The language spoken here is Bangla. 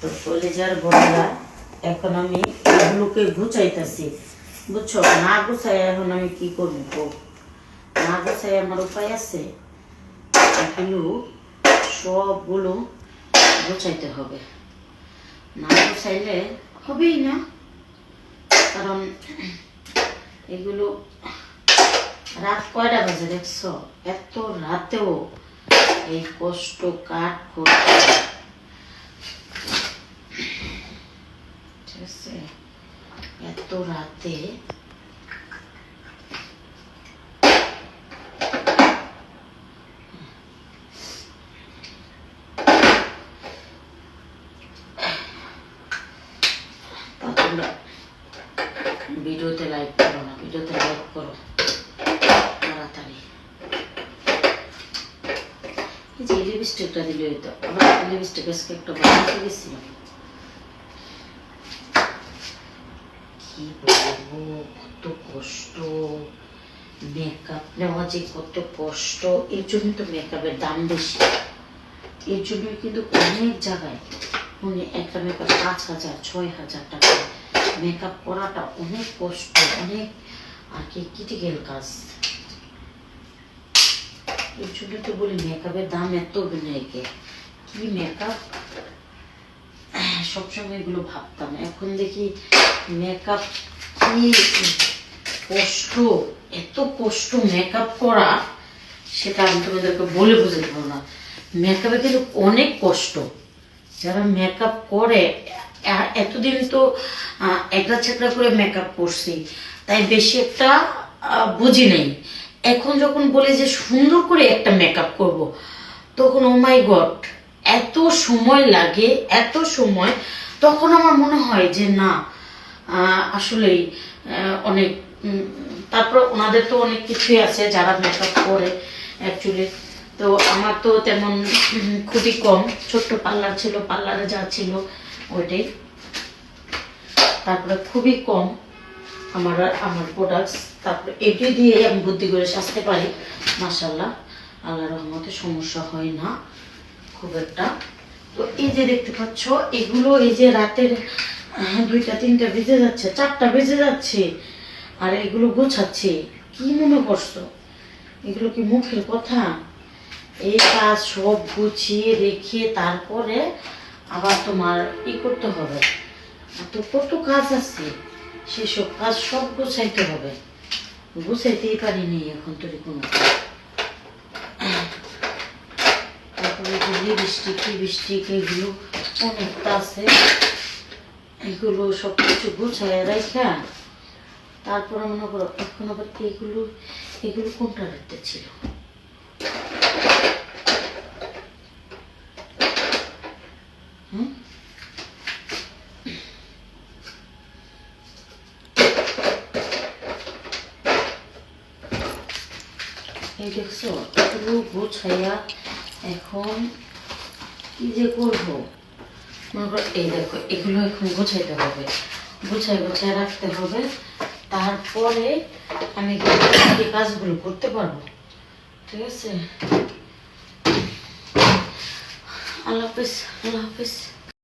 তো কলেজার বড়রা এখন আমি এগুলোকে গুছাইতেছি, বুঝছো? না গুছাই এখন আমি কি করবো? না গুছাই আমার উপায় আছে? এগুলো সবগুলো গুছাইতে হবে, না গুছাইলে হবেই না। কারণ এগুলো রাত কয়টা বাজে দেখছো? এত রাতেও এই কষ্ট কাট করতে, ঠিক আছে? এত রাতে তোমরা ভিডিওতে লাইক করো না, ভিডিওতে লাইক করো তাড়াতাড়ি। এই যে লিপস্টিকটা দিলে হইতো, আমার লিপস্টিক আজকে একটা বানাতে গেছিলাম, কি বলবো কত কষ্ট। মেকআপ নেওয়া যে কত কষ্ট, এর জন্য তো মেকআপের দাম বেশি। এর জন্যই কিন্তু অনেক জায়গায় মানে একটা মেকআপ 5,000 6,000 টাকা। মেকআপ করাটা অনেক কষ্ট, অনেক আর কি ক্রিটিক্যাল কাজ। এর জন্য তো বলি মেকআপের দাম এত বিনয়কে, কি মেকআপ সবসময় এগুলো ভাবতাম, এখন দেখি মেকআপ কি কষ্ট, এত কষ্ট মেকআপ করা, সেটা আমি তোমাদেরকে বলে বোঝাতে পারবো না। মেকআপে কিন্তু অনেক কষ্ট। যারা মেকআপ করে, এতদিন তো একলা ছেকড়া করে মেকআপ করছি, তাই বেশি একটা বুঝি নেই। এখন যখন বলি যে সুন্দর করে একটা মেকআপ করব, তখন ও মাই গড এত সময় লাগে, এত সময়। তখন আমার মনে হয় যে না, আসলেই অনেক। তারপর ওনাদের তো অনেক কিছুই আছে যারা মেকআপ করে অ্যাকচুয়ালি। তো আমার তো তেমন খুবই কম, ছোট্ট পার্লার ছিল, পার্লারে যা ছিল ওইটাই। তারপরে খুবই কম আমার প্রোডাক্টস। তারপরে এটি দিয়ে আমি বুদ্ধি করে সাজতে পারি, মাশাআল্লাহ, আল্লাহর রহমতে সমস্যা হয় না খুব একটা। তো এই যে দেখতে পাচ্ছ এগুলো, এই যে রাতের 2টা 3টা বেজে যাচ্ছে, 4টা বেজে যাচ্ছে, আর এগুলো গোছাচ্ছে। কি মনে করছো এগুলো কি মুখের কথা? এই কাজ সব গুছিয়ে রেখে তারপরে আবার তোমার করতে হবে। তো কত কাজ আছে, সেসব কাজ সব গোছাইতে হবে। গোছাইতেই পারিনি এখন তোর কোনো। তারপরে লিপস্টিক এগুলো অনেকটা আছে, এগুলো সব কিছু গুছাই রাখা। তারপরে মনে করো এখন আবার এগুলো কোনটা রাখতে ছিল। এই দেখছো এগুলো গোছাইয়া এখন কি যে করবো মনে করো। এই দেখো এগুলো এখন গোছাইতে হবে, গোছাই রাখতে হবে। তারপরে আমি এই কাজগুলো করতে পারবো, ঠিক আছে? আল্লাহ হাফেজ, আল্লাহ হাফেজ।